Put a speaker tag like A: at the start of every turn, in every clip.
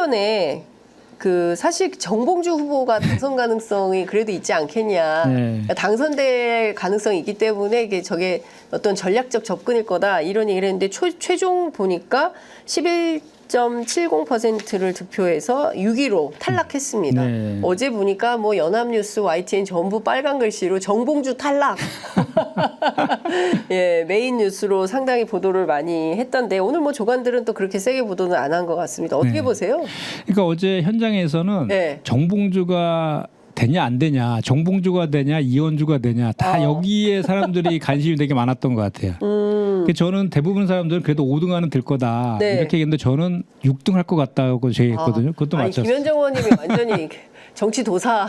A: 이번에 그 사실 정봉주 후보가 당선 가능성이 그래도 있지 않겠냐. 그러니까 당선될 가능성이 있기 때문에 이게 저게 어떤 전략적 접근일 거다 이런 얘기를 했는데 최종 보니까 11.70%를 득표해서 6위로 탈락했습니다.
B: 네.
A: 어제 보니까 뭐 연합뉴스, YTN 전부 빨간 글씨로 정봉주 탈락. 예, 메인 뉴스로 상당히 보도를 많이 했던데 오늘 뭐 조간들은 또 그렇게 세게 보도는 안 한 것 같습니다. 어떻게 보세요?
B: 그러니까 어제 현장에서는
A: 네.
B: 정봉주가 되냐 안 되냐, 정봉주가 되냐 이원주가 되냐 다 여기에 사람들이 관심이 되게 많았던 것 같아요. 저는 대부분 사람들은 그래도 5등 안은 들 거다
A: 네.
B: 이렇게 얘기했는데 저는 6등 할 것 같다고 제기했거든요. 그것도
A: 아니,
B: 맞췄어요.
A: 김현정 의원님이 완전히 정치 도사,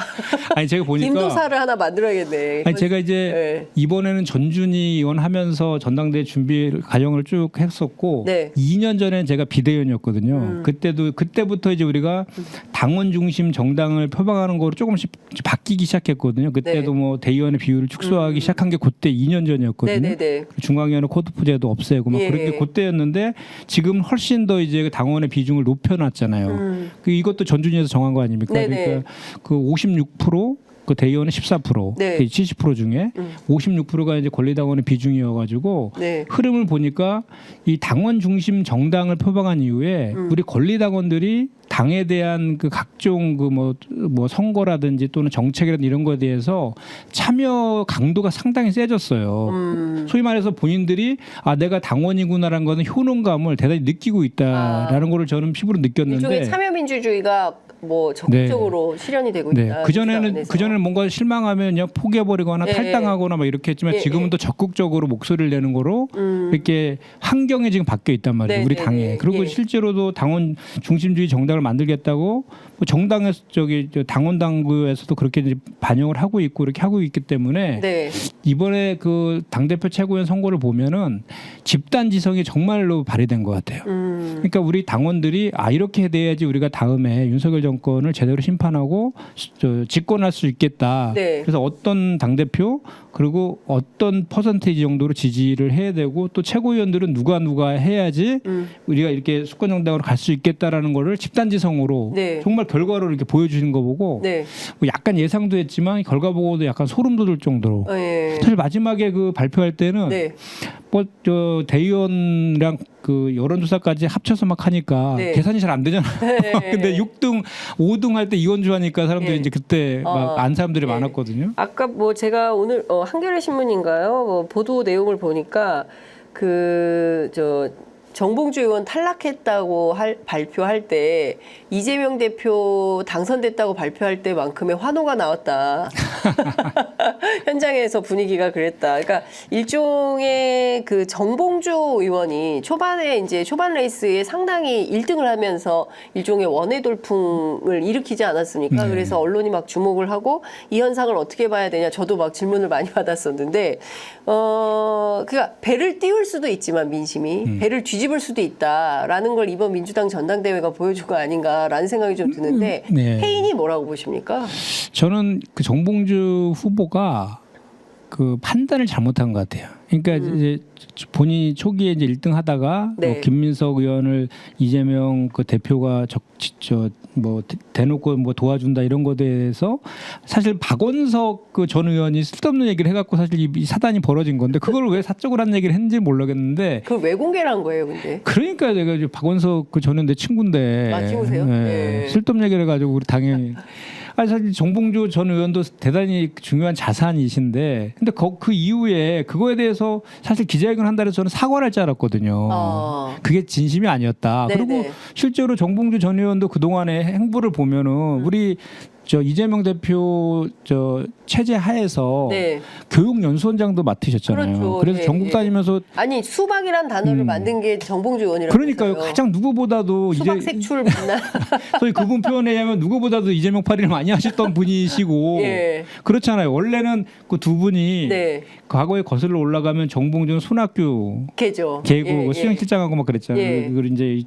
B: 아니 제가 보니까
A: 김도사를 하나 만들어야겠네.
B: 아니 제가 이제
A: 네.
B: 이번에는 전준희 의원 하면서 전당대회 준비 과정을 쭉 했었고
A: 네.
B: 2년 전에 제가 비대위원이었거든요. 그때부터 이제 우리가 당원 중심 정당을 표방하는 거로 조금씩 바뀌기 시작했거든요. 그때도
A: 네.
B: 뭐 대의원의 비율을 축소하기 시작한 게 그때 2년 전이었거든요.
A: 네네네.
B: 중앙위원회 코드프제도 없애고 막
A: 예.
B: 그런 게 그때였는데 지금 훨씬 더 이제 당원의 비중을 높여놨잖아요. 이것도 전준위에서 정한 거 아닙니까?
A: 네네.
B: 그러니까 그 56%. 그 대의원은 14%,
A: 네.
B: 70% 중에 56%가 이제 권리당원의 비중이어가지고
A: 네.
B: 흐름을 보니까 이 당원 중심 정당을 표방한 이후에 우리 권리당원들이 당에 대한 그 각종 그 뭐 선거라든지 또는 정책이라든지 이런 거에 대해서 참여 강도가 상당히 세졌어요. 소위 말해서 본인들이 아 내가 당원이구나라는 거는 효능감을 대단히 느끼고 있다라는 거를 저는 피부로 느꼈는데
A: 일종의 참여민주주의가 뭐 적극적으로 실현이 되고
B: 네.
A: 있다.
B: 그전에는 뭔가 실망하면 그냥 포기해버리거나
A: 네.
B: 탈당하거나 막 이렇게 했지만
A: 네.
B: 지금은 또 적극적으로 목소리를 내는 거로 이렇게 환경이 지금 바뀌어 있단 말이에요.
A: 네.
B: 우리
A: 네.
B: 당에.
A: 네.
B: 그리고
A: 예.
B: 실제로도 당원 중심주의 정당을 만들겠다고 뭐 정당에서 당원 당구에서도 그렇게 이제 반영을 하고 있고 이렇게 하고 있기 때문에
A: 네.
B: 이번에 그 당대표 최고위원 선거를 보면은 집단 지성이 정말로 발휘된 것 같아요. 그러니까 우리 당원들이 아 이렇게 돼야지 우리가 다음에 윤석열 정권을 제대로 심판하고 집권할 수 있겠다.
A: 네.
B: 그래서 어떤 당대표 그리고 어떤 퍼센테이지 정도로 지지를 해야 되고 또 최고위원들은 누가 해야지 우리가 이렇게 수권 정당으로 갈 수 있겠다라는 거를 집단 지성으로
A: 네.
B: 정말 결과로 이렇게 보여주신 거 보고
A: 네.
B: 뭐 약간 예상도 했지만 결과 보고도 약간 소름 돋을 정도로
A: 네.
B: 사실 마지막에 그 발표할 때는
A: 네.
B: 뭐 저 대의원이랑 그 여론조사까지 합쳐서 막 하니까
A: 네.
B: 계산이 잘 안 되잖아요.
A: 네.
B: 근데 6등, 5등 할 때 이원주 하니까 사람들이
A: 네.
B: 이제 그때 막 안 사람들이
A: 네.
B: 많았거든요.
A: 아까 뭐 제가 오늘 한겨레 신문인가요? 뭐 보도 내용을 보니까 정봉주 의원 탈락했다고 발표할 때 이재명 대표 당선됐다고 발표할 때만큼의 환호가 나왔다. 현장에서 분위기가 그랬다. 그러니까 일종의 그 정봉주 의원이 초반에 이제 초반 레이스에 상당히 1등을 하면서 일종의 원의 돌풍을 일으키지 않았습니까?
B: 네.
A: 그래서 언론이 막 주목을 하고 이 현상을 어떻게 봐야 되냐. 저도 막 질문을 많이 받았었는데 그러니까 배를 띄울 수도 있지만 민심이 배를 뒤집을 수도 있다라는 걸 이번 민주당 전당대회가 보여준 거 아닌가라는 생각이 좀 드는데
B: 네.
A: 해인이 뭐라고 보십니까?
B: 저는 그 정봉주 후보가 그 판단을 잘못한 것 같아요. 그러니까 이제 본인이 초기에 이제 1등 하다가
A: 네.
B: 뭐 김민석 의원을 이재명 그 대표가 뭐 대놓고 뭐 도와준다 이런 거에 대해서 사실 박원석 그 전 의원이 쓸데없는 얘기를 해갖고 사실 이 사단이 벌어진 건데 그걸 왜 사적으로 한 얘기를 했는지 모르겠는데
A: 그걸 왜 공개를 한 거예요, 근데?
B: 그러니까 내가 이제 박원석 그 전 의원 내 친구인데
A: 아, 친구세요? 네.
B: 쓸데없는 얘기를 해가지고 우리 당연히 아니 사실 정봉주 전 의원도 대단히 중요한 자산이신데 근데 그 이후에 그거에 대해서 사실 기자회견 한다 해서 저는 사과를 할 줄 알았거든요. 그게 진심이 아니었다.
A: 네네.
B: 그리고 실제로 정봉주 전 의원도 그동안의 행보를 보면은 우리 이재명 대표 체제 하에서
A: 네.
B: 교육연수원장도 맡으셨잖아요.
A: 그렇죠.
B: 그래서
A: 예,
B: 전국
A: 예.
B: 다니면서
A: 아니 수박이란 단어를 만든 게 정봉주 의원이라고
B: 그러니까요. 가장 누구보다도
A: 수박 색출 빛나.
B: 소위 그분 표현에 의하면 누구보다도 이재명 파리를 많이 하셨던 분이시고
A: 예.
B: 그렇잖아요. 원래는 그 두 분이
A: 네.
B: 과거에 거슬러 올라가면 정봉준 손학규
A: 개죠.
B: 개고 수영실장하고 막 그랬잖아요.
A: 예.
B: 그리고 이제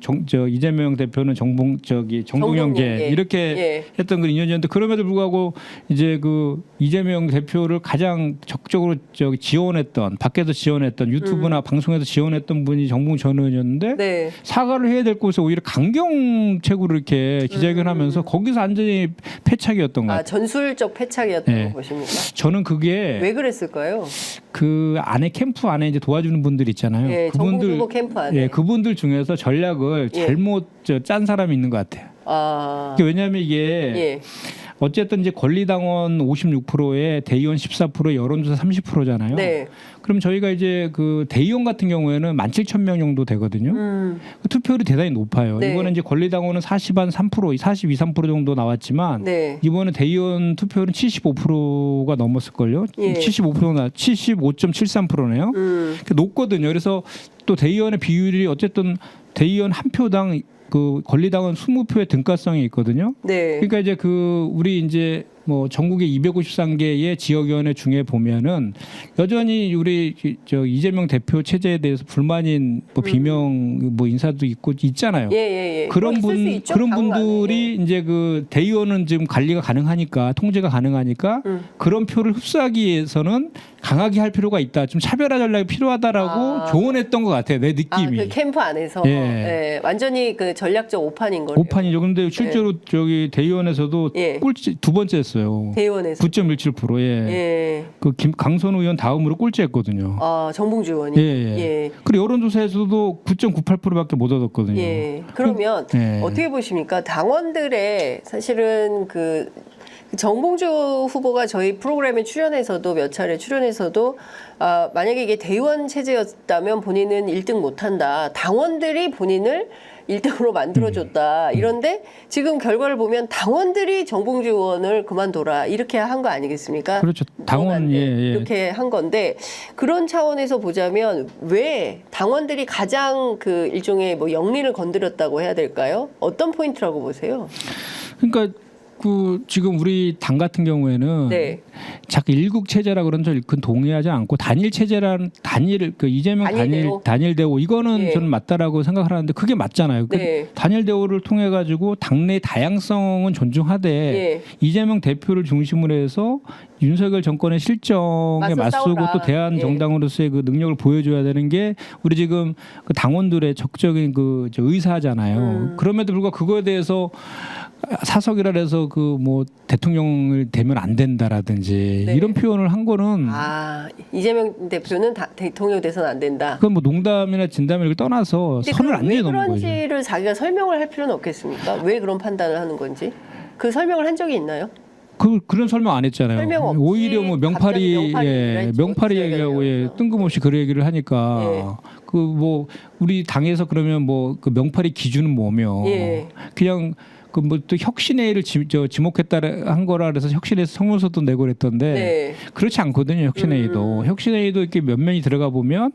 B: 이재명 대표는 정동영 개
A: 예.
B: 이렇게
A: 예.
B: 했던 그 인연이었는데 그럼에도 불구하고 이제 그 이재명 대표를 가장 적극적으로 저기 지원했던 밖에서 지원했던 유튜브나 방송에서 지원했던 분이 정봉 전 의원이었는데
A: 네.
B: 사과를 해야 될 곳에 오히려 강경책으로 이렇게 기자회견하면서 거기서 완전히 패착이었던 것
A: 아,
B: 같아요.
A: 전술적 패착이었다고
B: 네.
A: 보십니까?
B: 저는 그게
A: 왜 그랬을까요?
B: 그 안에 캠프 안에 이제 도와주는 분들 있잖아요.
A: 예, 정봉 후보 캠프 안에.
B: 예, 그분들 중에서 전략을
A: 예.
B: 잘못 짠 사람이 있는 것 같아요.
A: 아,
B: 왜냐하면 이게
A: 예,
B: 어쨌든 이제 권리당원 56%에 대의원 14%, 여론조사 30%잖아요.
A: 네,
B: 그럼 저희가 이제 그 대의원 같은 경우에는 17,000명 정도 되거든요. 그 투표율이 대단히 높아요.
A: 네.
B: 이번에 이제 권리당원은 42, 3% 정도 나왔지만
A: 네,
B: 이번에 대의원 투표율은 75%가 넘었을걸요.
A: 예.
B: 75.73%네요. 높거든요. 그래서 또 대의원의 비율이 어쨌든 대의원 한 표당 그 권리당원 20표의 등가성이 있거든요.
A: 네,
B: 그러니까 이제 그 우리 이제 뭐 전국의 253개의 지역위원회 중에 보면은 여전히 우리 저 이재명 대표 체제에 대해서 불만인 뭐 비명 뭐 인사도 있고 있잖아요.
A: 예.
B: 그런
A: 있을 수
B: 분
A: 있죠,
B: 그런
A: 당 안에.
B: 분들이 이제 그 대의원은 지금 관리가 가능하니까 통제가 가능하니까 그런 표를 흡수하기 위해서는 강하게 할 필요가 있다. 좀 차별화 전략이 필요하다라고
A: 아.
B: 조언했던 것 같아요. 내 느낌이.
A: 그 캠프 안에서
B: 예.
A: 예, 완전히 그 전략적 오판인 거예요.
B: 오판이죠. 그런데 실제로 저기 대의원에서도
A: 예.
B: 꼴찌 두 번째였어요.
A: 대의원에서
B: 9.17%. 예.
A: 예,
B: 그 강선우 의원 다음으로 꼴찌했거든요.
A: 아 정봉주 의원이
B: 예. 그리고 여론조사에서도 9.98%밖에 못 얻었거든요.
A: 예. 그러면
B: 예.
A: 어떻게 보십니까? 당원들의 사실은 그 정봉주 후보가 저희 프로그램에 출연해서도 몇 차례 출연해서도 만약에 이게 대의원 체제였다면 본인은 1등 못한다. 당원들이 본인을 1등으로 만들어줬다. 이런데 지금 결과를 보면 당원들이 정봉주 의원을 그만둬라. 이렇게 한 거 아니겠습니까?
B: 그렇죠. 당원
A: 의원한테
B: 예.
A: 이렇게 한 건데 그런 차원에서 보자면 왜 당원들이 가장 그 일종의 뭐 영리를 건드렸다고 해야 될까요? 어떤 포인트라고 보세요?
B: 그러니까 그 지금 우리 당 같은 경우에는
A: 네.
B: 자꾸 일국 체제라 그런 저 동의하지 않고 단일 체제라는 단일 그 이재명
A: 단일대오?
B: 단일 대오 이거는
A: 예.
B: 저는 맞다라고 생각을 하는데 그게 맞잖아요. 그
A: 네.
B: 단일 대오를 통해 가지고 당내 다양성은 존중하되
A: 예.
B: 이재명 대표를 중심으로 해서 윤석열 정권의 실정에
A: 맞서
B: 맞서고
A: 싸우라.
B: 또 대한
A: 예.
B: 정당으로서의 그 능력을 보여줘야 되는 게 우리 지금 그 당원들의 적극적인 그 저 의사잖아요. 그럼에도 불구하고 그거에 대해서 사석이라 해서 그 뭐 대통령을 되면 안 된다라든지
A: 네.
B: 이런 표현을 한 거는
A: 이재명 대표는 대통령 돼서는 안 된다.
B: 그건 뭐 농담이나 진담을 이렇게 떠나서
A: 근데
B: 선을
A: 그럼
B: 안
A: 왜
B: 내놓는 거죠.
A: 그런지를 자기가 설명을 할 필요는 없겠습니까? 왜 그런 판단을 하는 건지 그 설명을 한 적이 있나요?
B: 그런 설명 안 했잖아요.
A: 설명 없이
B: 오히려 뭐 명팔이
A: 갑자기 명팔이 얘기를 했죠.
B: 명팔이 얘기하고
A: 기자회견에서.
B: 뜬금없이 그 얘기를 하니까
A: 예.
B: 그 뭐 우리 당에서 그러면 뭐 그 명팔이 기준은 뭐며
A: 예.
B: 그냥 그 뭐 또 혁신회의를 지목했다 한 거라 그래서 혁신회에서 성문서도 내고 그랬던데
A: 네.
B: 그렇지 않거든요. 혁신회의도 혁신회의도 이렇게 몇 면이 들어가 보면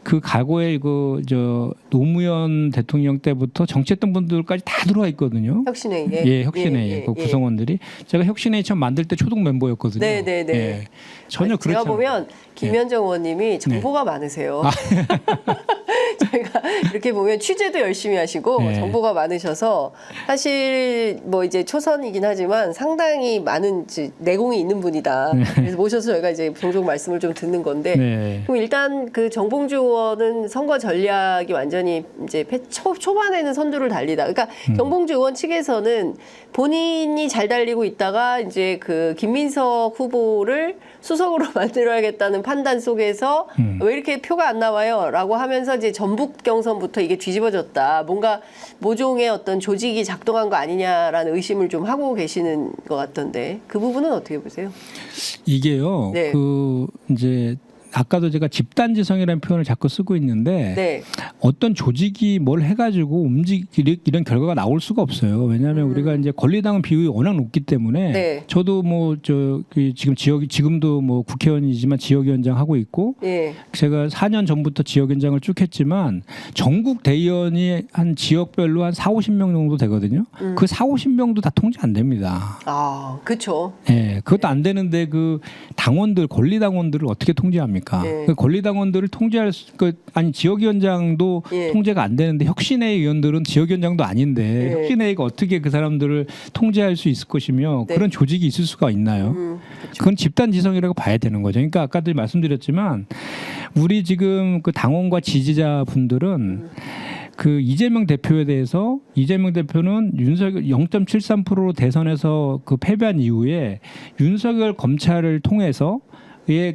B: 그 과거에 그 저 노무현 대통령 때부터 정치했던 분들까지 다 들어와 있거든요.
A: 혁신회의에.
B: 예, 혁신회의 그 구성원들이 제가 혁신회의 처음 만들 때 초동 멤버였거든요.
A: 네.
B: 예, 전혀 그렇지
A: 제가
B: 않아요.
A: 보면 김현정 의원님이 정보가 많으세요. 저희가 이렇게 보면 취재도 열심히 하시고
B: 네.
A: 정보가 많으셔서 사실 뭐 이제 초선이긴 하지만 상당히 많은 내공이 있는 분이다. 그래서 모셔서 저희가 이제 종종 말씀을 좀 듣는 건데
B: 네.
A: 그럼 일단 그 정봉주 의원은 선거 전략이 완전히 이제 초반에는 선두를 달리다. 그러니까 정봉주 의원 측에서는 본인이 잘 달리고 있다가 이제 그 김민석 후보를 수석으로 만들어야겠다는 판단 속에서 왜 이렇게 표가 안 나와요?라고 하면서 이제 전북 경선부터 이게 뒤집어졌다. 뭔가 모종의 어떤 조직이 작동한 거 아니냐라는 의심을 좀 하고 계시는 것 같던데 그 부분은 어떻게 보세요?
B: 이게요.
A: 네.
B: 그 이제 아까도 제가 집단지성이라는 표현을 자꾸 쓰고 있는데
A: 네.
B: 어떤 조직이 뭘 해가지고 이런 결과가 나올 수가 없어요. 왜냐하면 우리가 이제 권리당원 비율이 워낙 높기 때문에
A: 네.
B: 저도 뭐 지금 지금도 뭐 국회의원이지만 지역위원장 하고 있고
A: 예.
B: 제가 4년 전부터 지역위원장을 쭉 했지만 전국 대의원이 한 지역별로 한 4-50명 정도 되거든요. 그 4-50명도 다 통제 안 됩니다.
A: 그렇죠.
B: 예, 그것도 안 되는데 그 당원들 권리당원들을 어떻게 통제합니까? 않습니까?
A: 예.
B: 그 권리당원들을 통제할 아니 지역위원장도
A: 예.
B: 통제가 안 되는데 혁신회 의원들은 지역위원장도 아닌데
A: 예.
B: 혁신회가 어떻게 그 사람들을 통제할 수 있을 것이며
A: 네.
B: 그런 조직이 있을 수가 있나요?
A: 그렇죠.
B: 그건 집단지성이라고 봐야 되는 거죠. 그러니까 아까도 말씀드렸지만 우리 지금 그 당원과 지지자분들은 그 이재명 대표에 대해서 이재명 대표는 윤석열 0.73%로 대선에서 그 패배한 이후에 윤석열 검찰을 통해서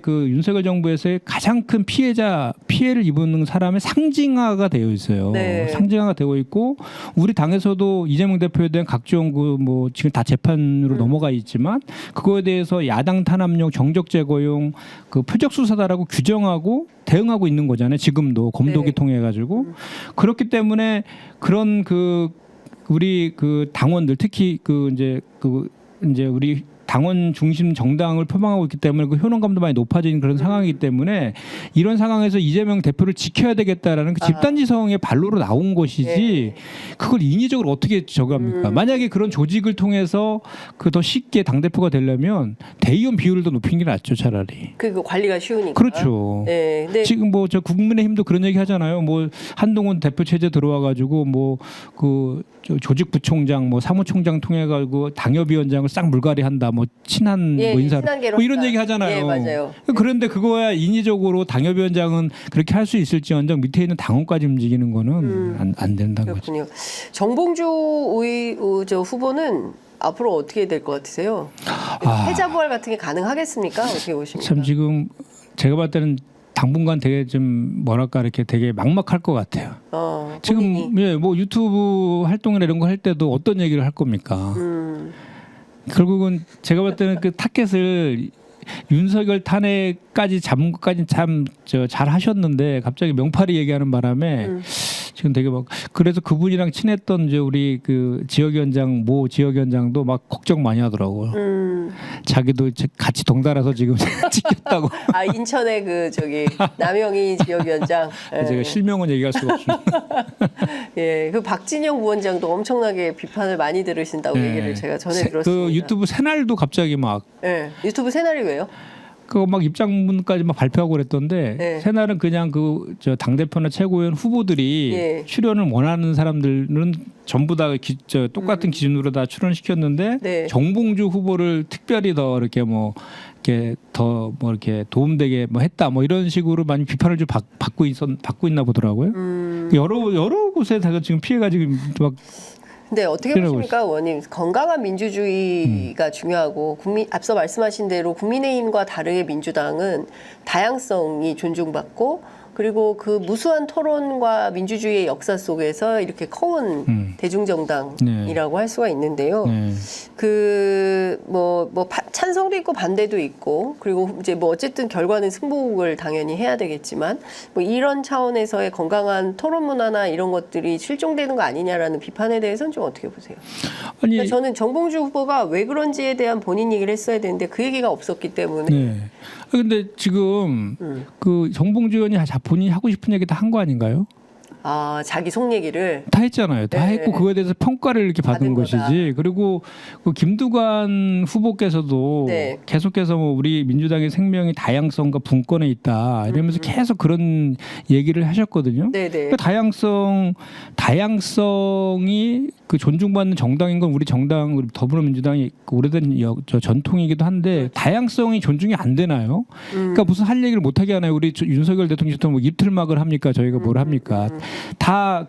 B: 그 윤석열 정부에서의 가장 큰 피해를 입은 사람의 상징화가 되어 있어요.
A: 네.
B: 상징화가 되어 있고 우리 당에서도 이재명 대표에 대한 각종 그 뭐 지금 다 재판으로 넘어가 있지만 그거에 대해서 야당 탄압용, 정적 제거용 그 표적 수사다라고 규정하고 대응하고 있는 거잖아요. 지금도 검도기
A: 네.
B: 통해 가지고 그렇기 때문에 그런 그 우리 그 당원들 특히 그 이제 우리 당원 중심 정당을 표방하고 있기 때문에 그 효능감도 많이 높아진 그런 상황이기 때문에 이런 상황에서 이재명 대표를 지켜야 되겠다라는 그 집단지성의 발로로 나온 것이지 그걸 인위적으로 어떻게 저거합니까? 만약에 그런 조직을 통해서 그 더 쉽게 당 대표가 되려면 대의원 비율을 더 높이는 게 낫죠, 차라리.
A: 그 관리가 쉬우니까.
B: 그렇죠.
A: 네. 근데
B: 지금 뭐 저 국민의힘도 그런 얘기 하잖아요. 뭐 한동훈 대표 체제 들어와가지고 뭐 그 조직부총장, 뭐 사무총장 통해 가지고 당협위원장을 싹 물갈이한다. 뭐 친한
A: 예,
B: 뭐 인사
A: 친한계로
B: 뭐 이런
A: 한다.
B: 얘기 하잖아요.
A: 예, 맞아요.
B: 그런데 그거야 인위적으로 당협위원장은 그렇게 할 수 있을지언정 밑에 있는 당원까지 움직이는 거는 안 된다는 거죠.
A: 그렇군요. 정봉주 후보는 앞으로 어떻게 될 것 같으세요? 패자부활 같은 게 가능하겠습니까? 어떻게 보십니까?
B: 참 지금 제가 봤을 때는 당분간 되게 좀 뭐랄까 이렇게 되게 막막할 것 같아요.
A: 본인이.
B: 지금 뭐 유튜브 활동이나 이런 거 할 때도 어떤 얘기를 할 겁니까? 결국은 제가 봤을 때는 그 타켓을 윤석열 탄핵까지 잡은 것까지 참 잘 하셨는데 갑자기 명팔이 얘기하는 바람에 지금 되게 막 그래서 그분이랑 친했던 이제 우리 그 지역위원장 모 지역위원장도 막 걱정 많이 하더라고요. 자기도 같이 동달아서 지금 찍혔다고.
A: 아 인천의 그 남영희 지역위원장.
B: 제가 실명은 얘기할 수가 없습니다.
A: 예, 그 박진영 부원장도 엄청나게 비판을 많이 들으신다고 얘기를 제가 전에 들었습니다.
B: 그 유튜브 새날도 갑자기 막
A: 유튜브 새날이 왜요?
B: 그거 막 입장문까지 막 발표하고 그랬던데 새날은 그냥 그 당 대표나 최고위원 후보들이 출연을 원하는 사람들은 전부 다 똑같은 기준으로 다 출연시켰는데 정봉주 후보를 특별히 더 이렇게 뭐 이렇게 더 뭐 이렇게 도움되게 뭐 했다 뭐 이런 식으로 많이 비판을 좀 받고 있나 보더라고요. 여러 곳에 다 지금 피해가 지금 막.
A: 근데 어떻게 보십니까, 의원님? 건강한 민주주의가 중요하고 앞서 말씀하신 대로 국민의힘과 다르게 민주당은 다양성이 존중받고 그리고 그 무수한 토론과 민주주의의 역사 속에서 이렇게 커온 대중정당이라고 할 수가 있는데요. 찬성도 있고 반대도 있고 그리고 이제 뭐 어쨌든 결과는 승복을 당연히 해야 되겠지만 뭐 이런 차원에서의 건강한 토론 문화나 이런 것들이 실종되는 거 아니냐라는 비판에 대해서는 좀 어떻게 보세요? 그러니까 저는 정봉주 후보가 왜 그런지에 대한 본인 얘기를 했어야 되는데 그 얘기가 없었기 때문에.
B: 근데 지금 그 정봉주 의원이 본인이 하고 싶은 얘기 다 한 거 아닌가요?
A: 아, 자기 속 얘기를
B: 다 했잖아요. 다 했고 그거에 대해서 평가를 이렇게 받은 것이지. 그리고 그 김두관 후보께서도 계속해서 뭐 우리 민주당의 생명이 다양성과 분권에 있다 이러면서 계속 그런 얘기를 하셨거든요. 그러니까 다양성이 그 존중받는 정당인 건 우리 더불어민주당이 오래된 전통이기도 한데 다양성이 존중이 안 되나요? 그러니까 무슨 할 얘기를 못 하게 하나요? 우리 윤석열 대통령부터 뭐 입틀막을 합니까? 저희가 뭘 합니까? 다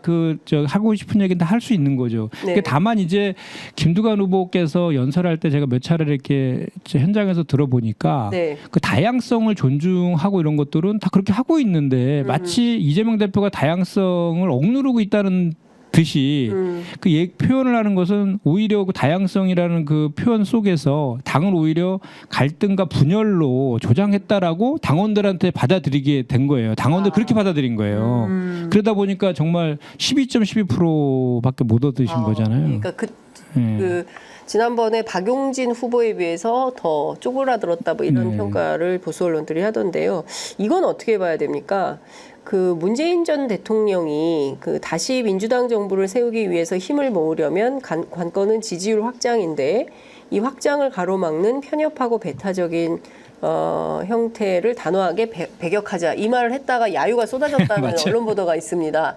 B: 하고 싶은 얘기는 다 할 수 있는 거죠. 그러니까 다만 이제 김두관 후보께서 연설할 때 제가 몇 차례 이렇게 현장에서 들어보니까 그 다양성을 존중하고 이런 것들은 다 그렇게 하고 있는데 마치 이재명 대표가 다양성을 억누르고 있다는 듯이 그 표현을 하는 것은 오히려 그 다양성이라는 그 표현 속에서 당을 오히려 갈등과 분열로 조장했다라고 당원들한테 받아들이게 된 거예요. 당원들 그렇게 받아들인 거예요. 그러다 보니까 정말 12.12%밖에 못 얻으신 거잖아요.
A: 그러니까 지난번에 박용진 후보에 비해서 더 쪼그라들었다 뭐 이런 평가를 보수 언론들이 하던데요. 이건 어떻게 봐야 됩니까? 그 문재인 전 대통령이 그 다시 민주당 정부를 세우기 위해서 힘을 모으려면 관건은 지지율 확장인데 이 확장을 가로막는 편협하고 배타적인 형태를 단호하게 배격하자 이 말을 했다가 야유가 쏟아졌다는
B: 맞아요.
A: 언론 보도가 있습니다.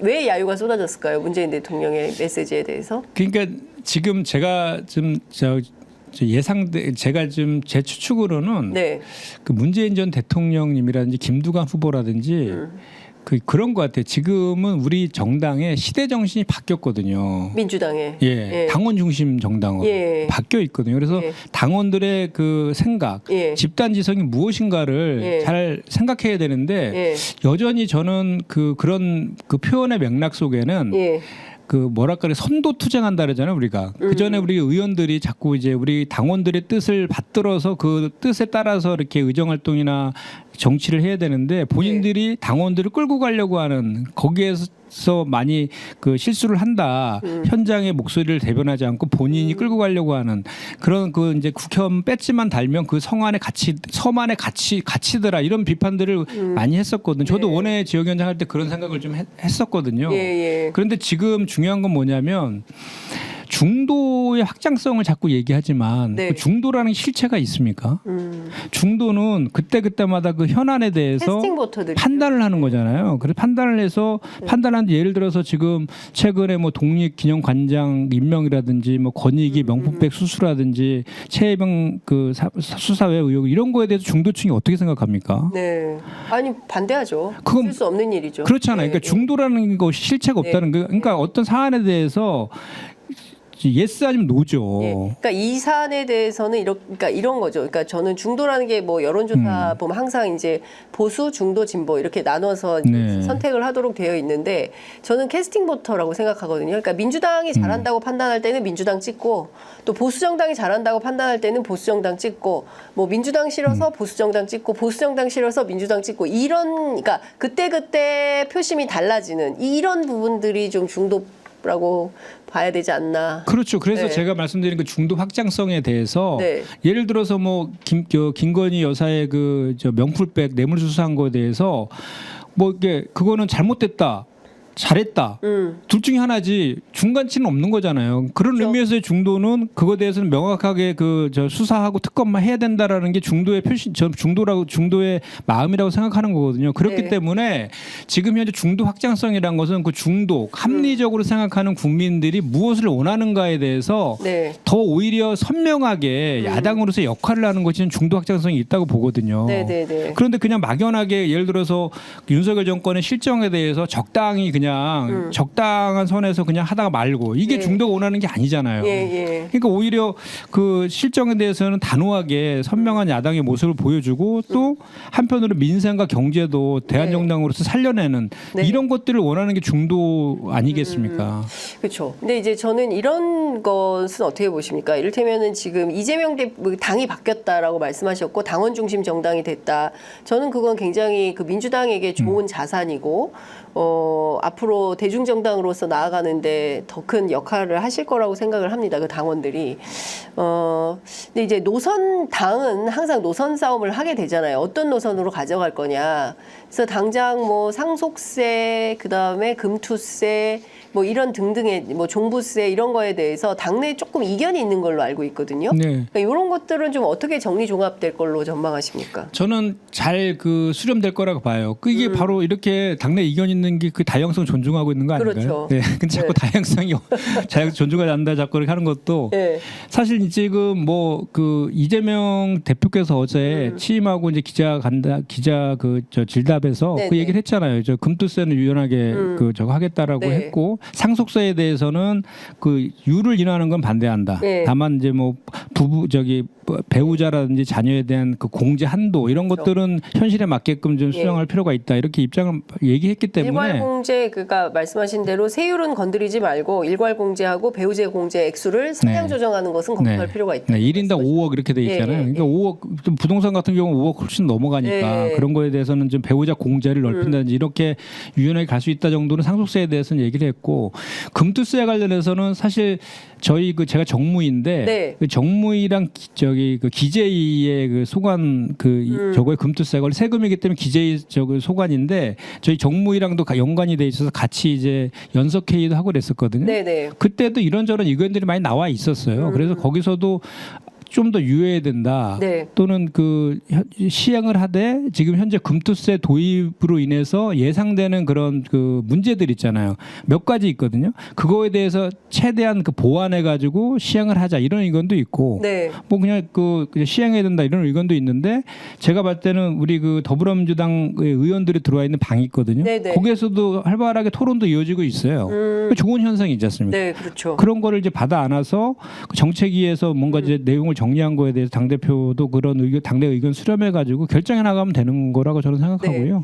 A: 왜 야유가 쏟아졌을까요? 문재인 대통령의 메시지에 대해서?
B: 그러니까 지금 제가 좀 제가 좀 제 추측으로는
A: 네.
B: 그 문재인 전 대통령님이라든지 김두관 후보라든지 그런 것 같아요. 지금은 우리 정당의 시대 정신이 바뀌었거든요.
A: 민주당에.
B: 예, 당원 중심 정당으로
A: 예.
B: 바뀌어 있거든요. 그래서
A: 예.
B: 당원들의 그 생각,
A: 예.
B: 집단 지성이 무엇인가를
A: 예.
B: 잘 생각해야 되는데
A: 예.
B: 여전히 저는 그런 그 표현의 맥락 속에는
A: 예.
B: 그 뭐랄까 선도 투쟁한다 그러잖아요 우리가 그 전에 우리 의원들이 자꾸 이제 우리 당원들의 뜻을 받들어서 그 뜻에 따라서 이렇게 의정 활동이나 정치를 해야 되는데 본인들이 당원들을 끌고 가려고 하는 거기에서 많이 그 실수를 한다. 현장의 목소리를 대변하지 않고 본인이 끌고 가려고 하는 그런 그 이제 국회의원 배지만 달면 그 섬 안에 갇히더라 이런 비판들을 많이 했었거든요. 저도
A: 네.
B: 원외 지역위원장 할 때 그런 생각을 좀 했었거든요.
A: 예, 예.
B: 그런데 지금 중요한 건 뭐냐면 중도의 확장성을 자꾸 얘기하지만
A: 네.
B: 그 중도라는 실체가 있습니까? 중도는 그때마다 그 현안에 대해서
A: 캐스팅 보터들이
B: 판단을 하는 거잖아요. 그래서 판단을 해서 판단하는데 예를 들어서 지금 최근에 뭐 독립기념관장 임명이라든지 뭐 권익위 명품백 수수라든지 최혜병 그 수사회 의혹 이런 거에 대해서 중도층이 어떻게 생각합니까?
A: 네. 아니 반대하죠.
B: 그건
A: 있을 수 없는 일이죠.
B: 그렇잖아요.
A: 네,
B: 그러니까 중도라는 것이 실체가 없다는 거. 그러니까 어떤 사안에 대해서 예스 아니면 노죠.
A: 예. 그러니까 이 사안에 대해서는 그러니까 이런 거죠. 그러니까 저는 중도라는 게 뭐 여론조사 보면 항상 이제 보수, 중도, 진보 이렇게 나눠서 이제
B: 네.
A: 선택을 하도록 되어 있는데 저는 캐스팅 보터라고 생각하거든요. 그러니까 민주당이 잘한다고 판단할 때는 민주당 찍고 또 보수 정당이 잘한다고 판단할 때는 보수 정당 찍고 뭐 민주당 싫어서 보수 정당 찍고 보수 정당 싫어서 민주당 찍고 그러니까 그때 표심이 달라지는 이런 부분들이 좀 중도라고 봐야 되지 않나.
B: 그렇죠. 그래서
A: 네.
B: 제가 말씀드린 그 중도 확장성에 대해서
A: 네.
B: 예를 들어서 뭐 김건희 여사의 그 명품백 뇌물수수한 거에 대해서 뭐 이게 그거는 잘못됐다. 잘했다. 둘 중에 하나지 중간치는 없는 거잖아요. 그런
A: 그렇죠.
B: 의미에서의 중도는 그거에 대해서는 명확하게 수사하고 특검만 해야 된다라는 게 중도의 표시, 중도의 마음이라고 생각하는 거거든요. 그렇기
A: 네.
B: 때문에 지금 현재 중도 확장성이라는 것은 그 중도 합리적으로 생각하는 국민들이 무엇을 원하는가에 대해서
A: 네.
B: 더 오히려 선명하게 야당으로서 역할을 하는 것이 중도 확장성이 있다고 보거든요.
A: 네네네.
B: 그런데 그냥 막연하게 예를 들어서 윤석열 정권의 실정에 대해서 적당히 그냥 적당한 선에서 그냥 하다가 말고 이게
A: 예.
B: 중도가 원하는 게 아니잖아요.
A: 예.
B: 그러니까 오히려 그 실정에 대해서는 단호하게 선명한 야당의 모습을 보여주고 또 한편으로 민생과 경제도 대한정당으로서 살려내는
A: 네.
B: 이런 것들을 원하는 게 중도 아니겠습니까?
A: 그렇죠. 근데 이제 저는 이런 것은 어떻게 보십니까? 이를테면은 지금 이재명 당이 바뀌었다라고 말씀하셨고 당원 중심 정당이 됐다. 저는 그건 굉장히 그 민주당에게 좋은 자산이고 앞으로 대중정당으로서 나아가는데 더 큰 역할을 하실 거라고 생각을 합니다. 그 당원들이. 근데 이제 당은 항상 노선 싸움을 하게 되잖아요. 어떤 노선으로 가져갈 거냐. 그래서 당장 뭐 상속세, 그 다음에 금투세, 뭐 이런 등등의 뭐 종부세 이런 거에 대해서 당내에 조금 이견이 있는 걸로 알고 있거든요.
B: 네.
A: 그러니까 이런 것들은 좀 어떻게 정리종합될 걸로 전망하십니까?
B: 저는 잘 그 수렴될 거라고 봐요. 이게 바로 이렇게 당내 이견 있는 게 그 다양성 존중하고 있는 거 아닌가요?
A: 그렇죠.
B: 네. 근데 자꾸 다양성이 존중하지 않는다 자꾸 이렇게 하는 것도
A: 네.
B: 사실 지금 뭐 그 이재명 대표께서 어제 취임하고 이제 기자 질답에서
A: 네네.
B: 그 얘기를 했잖아요. 금투세는 유연하게 저거 하겠다라고
A: 네.
B: 했고 상속세에 대해서는 그 유를 인하하는 건 반대한다.
A: 네.
B: 다만 이제 뭐 배우자라든지 자녀에 대한 그 공제 한도 이런
A: 그렇죠.
B: 것들은 현실에 맞게끔 좀 수정할 필요가 있다. 이렇게 입장을 얘기했기 때문에
A: 일괄공제 그러니까 말씀하신 대로 세율은 건드리지 말고 일괄공제하고 배우제 공제 액수를 상향 조정하는 것은 검토할 필요가 있다.
B: 네, 1인당 5억 이렇게 돼 있잖아요.
A: 예, 예,
B: 그러니까 5억 좀 부동산 같은 경우는 5억 훨씬 넘어가니까
A: 예.
B: 그런 거에 대해서는 좀 배우자 공제를 넓힌다든지 이렇게 유연하게 갈 수 있다 정도는 상속세에 대해서는 얘기를 했고 금투세에 관련해서는 사실 저희 제가 정무인데
A: 네.
B: 그 정무이랑 그 기재위의 그 소관 저거의 금투세가 원래 세금이기 때문에 기재위 소관인데 저희 정무이랑도 연관이 돼 있어서 같이 이제 연석 회의도 하고 그랬었거든요.
A: 네네.
B: 그때도 이런저런 의견들이 많이 나와 있었어요. 그래서 거기서도 좀 더 유예해야 된다.
A: 네.
B: 또는 그 시행을 하되 지금 현재 금투세 도입으로 인해서 예상되는 그런 그 문제들 있잖아요. 몇 가지 있거든요. 그거에 대해서 최대한 그 보완해 가지고 시행을 하자 이런 의견도 있고
A: 네.
B: 뭐 그냥 그냥 시행해야 된다 이런 의견도 있는데 제가 봤을 때는 우리 그 더불어민주당 의원들이 들어와 있는 방이 있거든요.
A: 네네.
B: 거기에서도 활발하게 토론도 이어지고 있어요. 좋은 현상이지 않습니까?
A: 네, 그렇죠.
B: 그런 거를 이제 받아 안아서 그 정책위에서 뭔가 이제 내용을 정리한 거에 대해서 당 대표도 그런 의견, 당내 의견 수렴해 가지고 결정해 나가면 되는 거라고 저는 생각하고요.